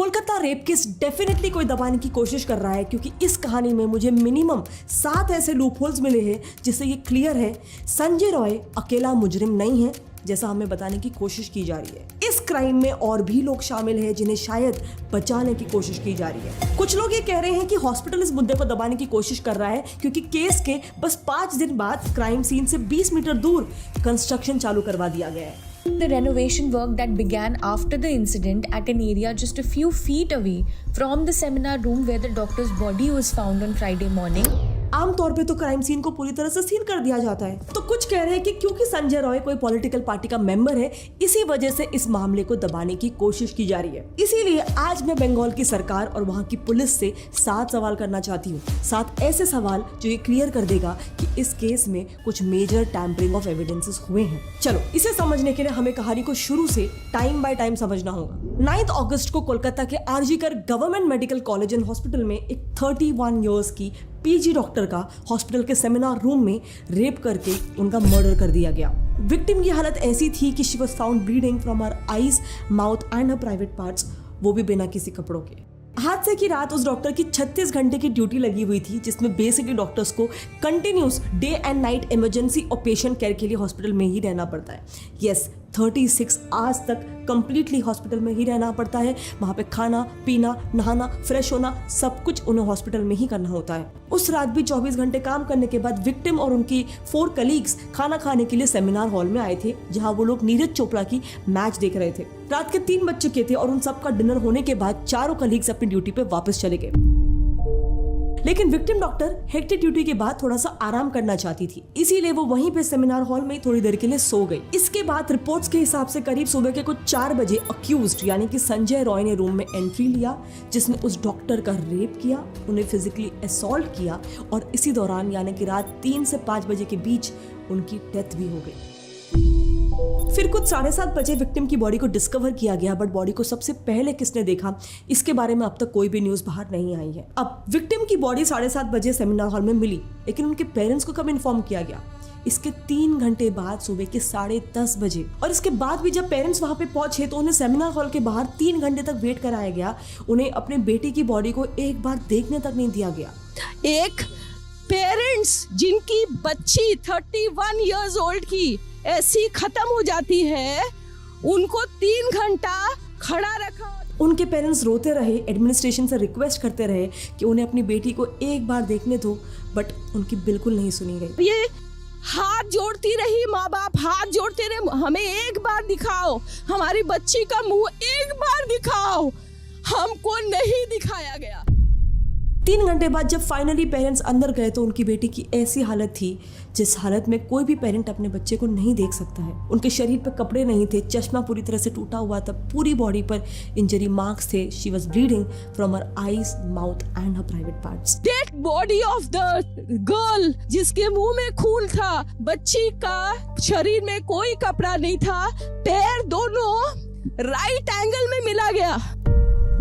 Kolkata rape case definitely कोई दबाने की कोशिश कर रहा है, क्योंकि इस कहानी में मुझे मिनिमम 7 ऐसे लूपहोल्स मिले हैं जिससे ये क्लियर है संजय रॉय अकेला मुजरिम नहीं है जैसा हमें बताने की कोशिश की जा रही है। इस क्राइम में और भी लोग शामिल हैं जिन्हें शायद बचाने की कोशिश की जा रही है। कुछ लोग ये कह रहे हैं कि हॉस्पिटल इस मुद्दे को दबाने की कोशिश कर रहा है क्योंकि केस के बस 5 दिन बाद क्राइम सीन से 20 मीटर दूर कंस्ट्रक्शन चालू करवा दिया गया है। The renovation work that began after the incident at an area just a few feet away from the seminar room where the doctor's body was found on Friday morning. आमतौर पे तो crime scene को पूरी तरह से seal कर दिया जाता है। तो कुछ कह रहे हैं कि क्योंकि संजय रॉय कोई पॉलिटिकल पार्टी का मेंबर है, इसी वजह से इस मामले को दबाने की कोशिश की जा रही है। इसीलिए आज मैं बंगाल की सरकार और वहाँ की पुलिस से 7 सवाल करना चाहती हूँ। 7 ऐसे सवाल जो ये क्लियर कर देगा कि इस केस में कुछ मेजर टैम्परिंग ऑफ एविडेंसेस हुए हैं। चलो, इसे समझने के लिए हमें कहानी को शुरू से टाइम बाय टाइम समझना होगा। 9 अगस्त को कोलकाता के RG Kar government medical college and hospital में एक 31 ईयर्स की पीजी डॉक्टर का हॉस्पिटल के सेमिनार रूम में रेप करके उनका मर्डर कर दिया गया। विक्टिम की हालत ऐसी थी कि she was found bleeding from her eyes, mouth and her private parts, वो भी बिना किसी कपड़ों के। हादसे की रात उस डॉक्टर की 36 घंटे की ड्यूटी लगी हुई थी, जिसमें बेसिकली डॉक्टर्स को continuous day and night emergency और पेशेंट केयर के लिए हॉस्पिटल में ही रहना पड़ता है। यस, 36 आवर्स तक कंप्लीटली हॉस्पिटल में ही रहना पड़ता है। वहाँ पे खाना पीना, नहाना, फ्रेश होना, सब कुछ उन्हें हॉस्पिटल में ही करना होता है। उस रात भी 24 घंटे काम करने के बाद विक्टिम और उनकी 4 कलीग्स खाना खाने के लिए सेमिनार हॉल में आए थे, जहाँ वो लोग नीरज चोपड़ा की मैच देख रहे थे। रात के 3 बज चुके थे और उन सबका डिनर होने के बाद चारों कलीग्स अपनी ड्यूटी पे वापस चले गए। लेकिन विक्टिम डॉक्टर हेक्टिक ड्यूटी के बाद थोड़ा सा आराम करना चाहती थी, इसीलिए वो वहीं पे सेमिनार हॉल में थोड़ी देर के लिए सो गई। इसके बाद रिपोर्ट्स के हिसाब से करीब सुबह के कुछ 4 बजे अक्यूज्ड यानी कि संजय रॉय ने रूम में एंट्री लिया, जिसने उस डॉक्टर का रेप किया, उन्हें फिजिकली असॉल्ट किया और इसी दौरान यानी कि रात 3 से 5 बजे के बीच उनकी डेथ भी हो गई। फिर कुछ 7:30 बजे विक्टिम की बॉडी को डिस्कवर किया गया, बट बॉडी को सबसे पहले किसने देखा इसके बारे में अब तक कोई भी न्यूज बाहर नहीं आई है। अब विक्टिम की बॉडी 7:30 बजे सेमिनार हॉल में मिली, लेकिन उनके पेरेंट्स को कब इन्फॉर्म किया गया? इसके 3 घंटे बाद सुबह के 10:30 बजे। और इसके बाद भी जब पेरेंट्स वहां पे पहुंचे तो उन्हें सेमिनार हॉल के बाहर 3 घंटे तक वेट कराया गया। उन्हें अपने बेटे की बॉडी को एक बार देखने तक नहीं दिया गया। एक पेरेंट्स जिनकी बच्ची 31 इयर्स ओल्ड की ऐसी खत्म हो जाती है, उनको 3 घंटा खड़ा रखा। उनके पेरेंट्स रोते रहे, एडमिनिस्ट्रेशन से रिक्वेस्ट करते रहे कि उन्हें अपनी बेटी को एक बार देखने दो, बट उनकी बिल्कुल नहीं सुनी गई। ये हाथ जोड़ती रही, माँ बाप हाथ जोड़ते रहे, हमें एक बार दिखाओ, हमारी बच्ची का मुंह एक बार दिखाओ, हमको नहीं दिखाया गया। 3 घंटे बाद जब फाइनली पेरेंट्स अंदर गए तो उनकी बेटी की ऐसी हालत थी जिस हालत में कोई भी पेरेंट अपने बच्चे को नहीं देख सकता है। उनके शरीर पर कपड़े नहीं थे, चश्मा पूरी तरह से टूटा हुआ था, पूरी बॉडी पर इंजरी मार्क्स थे। She was bleeding from her eyes, mouth and her private parts. Dead body of the girl जिसके मुंह में खून था, बच्ची का शरीर में कोई कपड़ा नहीं था, पैर दोनों राइट एंगल में मिला गया।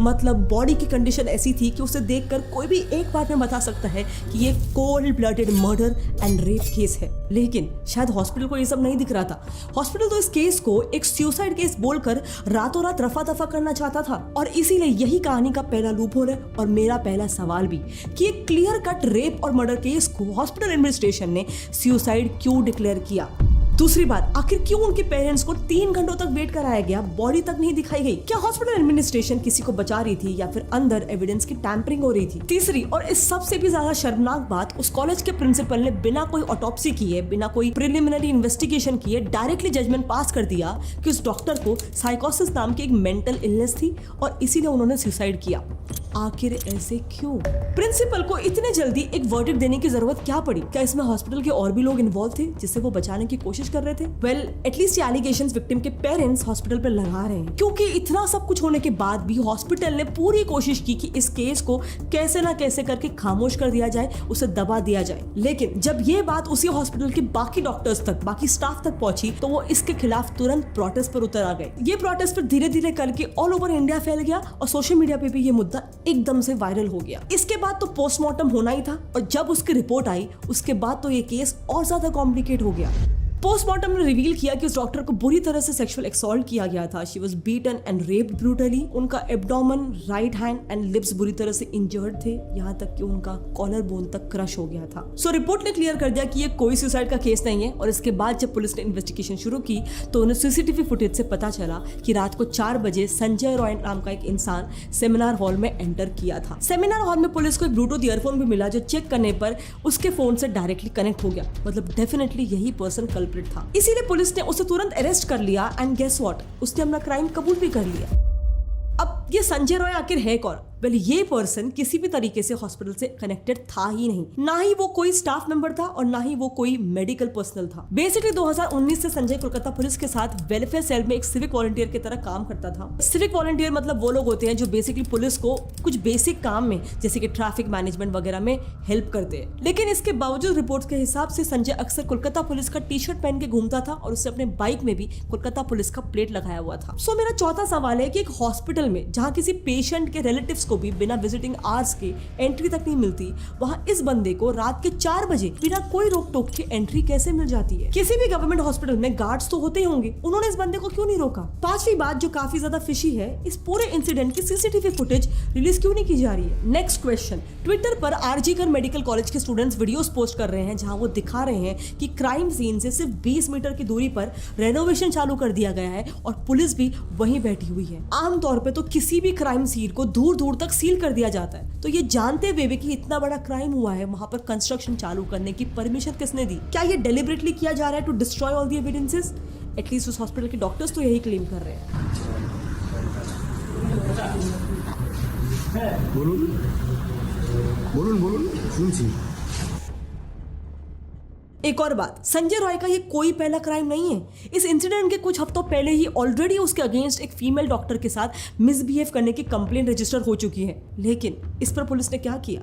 मतलब बॉडी की कंडीशन ऐसी थी कि उसे देखकर कोई भी एक बार में बता सकता है कि ये cold blooded murder and rape case है। लेकिन शायद हॉस्पिटल को ये सब नहीं दिख रहा था। हॉस्पिटल तो इस केस को एक सुसाइड केस बोलकर रातों रात रफा दफा करना चाहता था, और इसीलिए यही कहानी का पहला लूपहोल है और मेरा पहला सवाल भी कि एक क्लियर कट रेप और मर्डर केस को हॉस्पिटल एडमिनिस्ट्रेशन ने सुसाइड क्यों डिक्लेयर किया। दूसरी बात, आखिर क्यों उनके पेरेंट्स को 3 घंटों तक वेट कराया गया, बॉडी तक नहीं दिखाई गई? क्या हॉस्पिटल एडमिनिस्ट्रेशन किसी को बचा रही थी या फिर अंदर एविडेंस की टैंपरिंग हो रही थी? तीसरी और इस सबसे भी ज्यादा शर्मनाक बात, उस कॉलेज के प्रिंसिपल ने बिना कोई ऑटोप्सी किए, बिना कोई प्रिलिमिनरी इन्वेस्टिगेशन किए डायरेक्टली जजमेंट पास कर दिया कि उस डॉक्टर को साइकोसिस नाम की एक मेंटल इलनेस थी और इसीलिए उन्होंने सुसाइड किया। आखिर ऐसे क्यों? प्रिंसिपल को इतने जल्दी एक वर्डिक्ट देने की जरूरत क्या पड़ी? क्या इसमें हॉस्पिटल के और भी लोग इन्वॉल्व थे जिससे वो बचाने की कोशिश कर रहे थे? वेल, एटलीस्ट ये एलिगेशंस विक्टिम के पेरेंट्स हॉस्पिटल पर लगा रहे हैं, क्योंकि इतना सब कुछ होने के बाद भी हॉस्पिटल ने पूरी कोशिश की कि इस केस को कैसे ना कैसे करके खामोश कर दिया जाए, उसे दबा दिया जाए। लेकिन जब ये बात उसी हॉस्पिटल के बाकी डॉक्टर्स तक, बाकी स्टाफ तक पहुंची तो वो इसके खिलाफ तुरंत प्रोटेस्ट पर उतर आ गए। ये प्रोटेस्ट पर धीरे धीरे करके ऑल ओवर इंडिया फैल गया और सोशल मीडिया पे भी ये मुद्दा एकदम से वायरल हो गया। इसके बाद तो पोस्टमार्टम होना ही था और जब उसकी रिपोर्ट आई उसके बाद तो ये केस और ज्यादा कॉम्प्लिकेट हो गया। पोस्टमार्टम ने रिवील किया कि उस डॉक्टर को बुरी तरह से सेक्सुअल एक्सॉल्ट किया गया था। She was beaten and raped brutally. उनका abdomen, right hand and lips बुरी तरह से इंजर्ड थे, यहाँ तक कि उनका कॉलर बोन तक क्रश हो गया था। सो रिपोर्ट ने क्लियर कर दिया कि ये कोई सुसाइड का केस नहीं है। और इसके बाद जब पुलिस ने इन्वेस्टिगेशन शुरू की तो उन्हें सीसीटीवी फुटेज से पता चला कि रात को 4 बजे संजय रॉय नाम का एक इंसान सेमिनार हॉल में एंटर किया था। सेमिनार हॉल में पुलिस को एक ब्लूटूथ ईयरफोन भी मिला जो चेक करने पर उसके फोन से डायरेक्टली कनेक्ट हो गया। मतलब डेफिनेटली यही पर्सन कल्प्रिट था। इसीलिए पुलिस ने उसे तुरंत अरेस्ट कर लिया एंड गेस व्हाट, उसने अपना क्राइम कबूल भी कर लिया। अब ये संजय रॉय आखिर है कौन? वेल, ये पर्सन किसी भी तरीके से हॉस्पिटल से कनेक्टेड था ही नहीं। ना ही वो कोई स्टाफ मेंबर था और ना ही वो कोई मेडिकल पर्सनल था। बेसिकली 2019 से संजय कोलकाता पुलिस के साथ वेलफेयर सेल में एक सिविक वॉलंटियर की तरह काम करता था। सिविक वॉलंटियर मतलब वो लोग होते हैं जो बेसिकली पुलिस को कुछ बेसिक काम में जैसे कि ट्रैफिक मैनेजमेंट वगैरह में हेल्प करते हैं। लेकिन इसके बावजूद रिपोर्ट के हिसाब से संजय अक्सर कोलकाता पुलिस का टी शर्ट पहन के घूमता था और उससे अपने बाइक में भी कोलकाता पुलिस का प्लेट लगाया हुआ था। सो मेरा चौथा सवाल है कि एक हॉस्पिटल में जहाँ किसी पेशेंट के रिलेटिव्स को भी बिना विजिटिंग आवर्स के एंट्री तक नहीं मिलती, वहां इस बंदे को रात के 4 बजे बिना कोई रोक टोक के एंट्री कैसे मिल जाती है? किसी भी गवर्नमेंट हॉस्पिटल में गार्ड्स तो होते ही होंगे, उन्होंने इस बंदे को क्यों नहीं रोका? पांचवी बात जो काफी ज्यादा फिशी है, इस पूरे इंसिडेंट की सीसीटीवी फुटेज रिलीज क्यों नहीं की जा रही है? नेक्स्ट क्वेश्चन, ट्विटर पर आरजी कर मेडिकल कॉलेज के स्टूडेंट्स वीडियोस पोस्ट कर रहे हैं जहां वो दिखा रहे हैं कि क्राइम सीन से सिर्फ 20 मीटर की दूरी पर रेनोवेशन चालू कर दिया गया है और पुलिस भी वहीं बैठी हुई है। आमतौर पर तो किसी भी क्राइम सीन को दूर दूर तक सील कर दिया जाता है, तो ये जानते हुए भी कि इतना बड़ा क्राइम हुआ है वहां पर कंस्ट्रक्शन चालू करने की परमिशन किसने दी? क्या ये डेलिबरेटली किया जा रहा है to destroy all the evidences? At least उस हॉस्पिटल के डॉक्टर्स तो यही क्लेम कर रहे हैं। बोलून सुनছি। एक और बात, संजय रॉय का ये कोई पहला क्राइम नहीं है। इस इंसिडेंट के कुछ हफ्तों पहले ही ऑलरेडी उसके अगेंस्ट एक फीमेल डॉक्टर के साथ मिसबिहेव करने की कंप्लेंट रजिस्टर हो चुकी है, लेकिन इस पर पुलिस ने क्या किया?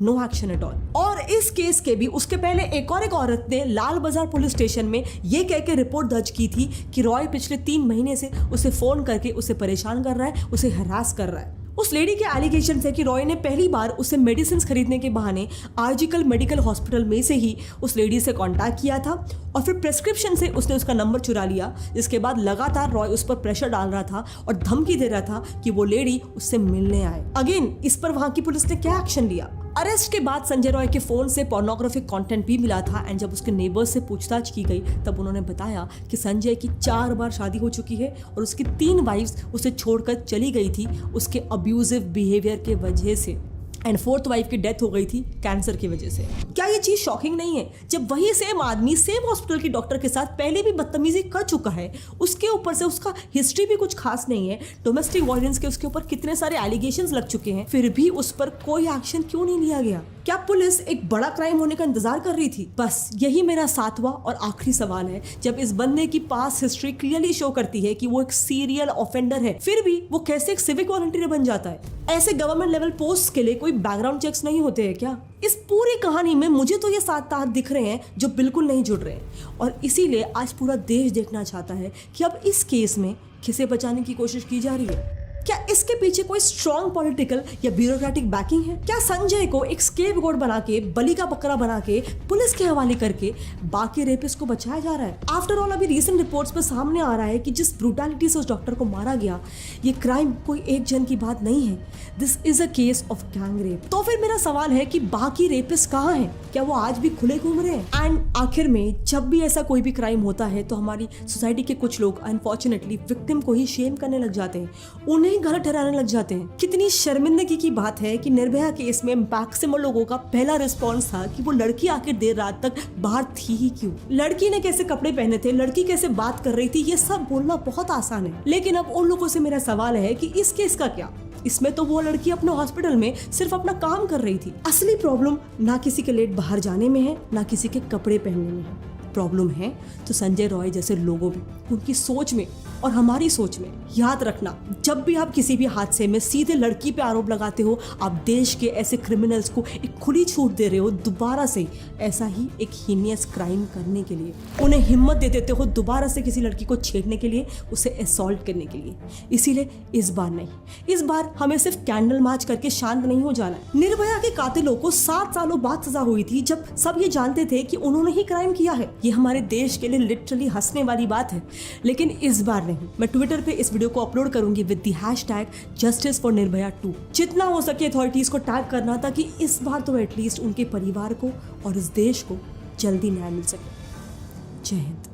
No action at all. और इस केस के भी उसके पहले एक औरत ने लाल बाजार पुलिस स्टेशन में ये कह के रिपोर्ट दर्ज की थी कि रॉय पिछले 3 महीने से उसे फोन करके उसे परेशान कर रहा है, उसे हरास कर रहा है। उस लेडी के एलिगेशन है कि रॉय ने पहली बार उसे मेडिसिन खरीदने के बहाने आरजीकर मेडिकल हॉस्पिटल में से ही उस लेडी से कांटेक्ट किया था और फिर प्रेस्क्रिप्शन से उसने उसका नंबर चुरा लिया, जिसके बाद लगातार रॉय उस पर प्रेशर डाल रहा था और धमकी दे रहा था कि वो लेडी उससे मिलने आए। अगेन इस पर वहां की पुलिस ने क्या एक्शन लिया? अरेस्ट के बाद संजय रॉय के फोन से पोर्नोग्राफिक कंटेंट भी मिला था एंड जब उसके नेबर्स से पूछताछ की गई तब उन्होंने बताया कि संजय की 4 बार शादी हो चुकी है और उसकी 3 वाइफ्स उसे छोड़कर चली गई थी उसके अब्यूजिव बिहेवियर के वजह से, एंड 4th वाइफ की डेथ हो गई थी कैंसर की वजह से। क्या ये चीज शॉकिंग नहीं है? जब वही सेम आदमी सेम हॉस्पिटल के डॉक्टर के साथ पहले भी बदतमीजी कर चुका है, उसके ऊपर से उसका हिस्ट्री भी कुछ खास नहीं है, डोमेस्टिक वायलेंस के उसके ऊपर कितने सारे एलिगेशंस लग चुके हैं, फिर भी उस पर कोई एक्शन क्यों नहीं लिया गया? क्या पुलिस एक बड़ा क्राइम होने का इंतजार कर रही थी? बस यही मेरा 7वां और आखिरी सवाल है। जब इस बंदे की पास्ट हिस्ट्री क्लियरली शो करती है कि वो एक सीरियल ऑफेंडर है, फिर भी वो कैसे एक सिविक वॉलंटियर बन जाता है? ऐसे गवर्नमेंट लेवल पोस्ट के लिए कोई बैकग्राउंड चेक्स नहीं होते हैं क्या? इस पूरी कहानी में मुझे तो ये 7 तार दिख रहे हैं जो बिल्कुल नहीं जुड़ रहे हैं और इसीलिए आज पूरा देश देखना चाहता है कि अब इस केस में किसे बचाने की कोशिश की जा रही है। क्या इसके पीछे कोई स्ट्रॉन्ग पॉलिटिकल या ब्यूरोक्रेटिक बैकिंग है? क्या संजय को एक स्केपगोट बना के, बलि का बकरा बना के पुलिस के हवाले करके बाकी रेपिस्ट को बचाया जा रहा है? आफ्टर ऑल अभी रीसेंट रिपोर्ट्स पर सामने आ रहा है कि जिस ब्रूटैलिटी से उस डॉक्टर को मारा गया, ये क्राइम कोई एक जन की बात नहीं है, this is a case of gang rape. तो फिर मेरा सवाल है कि बाकी रेपिस्ट कहाँ हैं? क्या वो आज भी खुले घूम रहे हैं? एंड आखिर में जब भी ऐसा कोई भी क्राइम होता है तो हमारी सोसाइटी के कुछ लोग अनफॉर्चुनेटली विक्टिम को ही शेम करने लग जाते हैं, उन्हें गलत ठहराने लग जाते हैं। कितनी शर्मिंदगी की बात है कि निर्भया केस में मैक्सिमम लोगों का पहला रिस्पॉन्स था कि वो लड़की आखिर देर रात तक बाहर थी ही क्यों, लड़की ने कैसे कपड़े पहने थे, लड़की कैसे बात कर रही थी, ये सब बोलना बहुत आसान है। लेकिन अब उन लोगों से मेरा सवाल है कि इस केस का क्या? इसमें तो वो लड़की अपने हॉस्पिटल में सिर्फ अपना काम कर रही थी। असली प्रॉब्लम ना किसी के लेट बाहर जाने में है, ना किसी के कपड़े पहनने में है। प्रॉब्लम है तो संजय रॉय जैसे लोगों में, उनकी सोच में और हमारी सोच में। याद रखना, जब भी आप किसी भी हादसे में सीधे लड़की पे आरोप लगाते हो, आप देश के ऐसे क्रिमिनल्स को एक खुली छूट दे रहे हो दोबारा से ऐसा ही एक हीनियस क्राइम करने के लिए। उन्हें हिम्मत दे देते हो दोबारा से किसी लड़की को छेड़ने के लिए, उसे असॉल्ट करने के लिए। इसीलिए इस बार नहीं, इस बार हमें सिर्फ कैंडल मार्च करके शांत नहीं हो जाना है। निर्भया के कातिलों को 7 सालों बाद सजा हुई थी, जब सब ये जानते थे कि उन्होंने ही क्राइम किया है। ये हमारे देश के लिए लिटरली हंसने वाली बात है। लेकिन इस बार नहीं, मैं ट्विटर पे इस वीडियो को अपलोड करूंगी with the hashtag justice for Nirbhaya 2। जितना हो सके अथॉरिटीज को टैग करना ताकि इस बार तो एटलीस्ट उनके परिवार को और इस देश को जल्दी न्याय मिल सके। जय हिंद।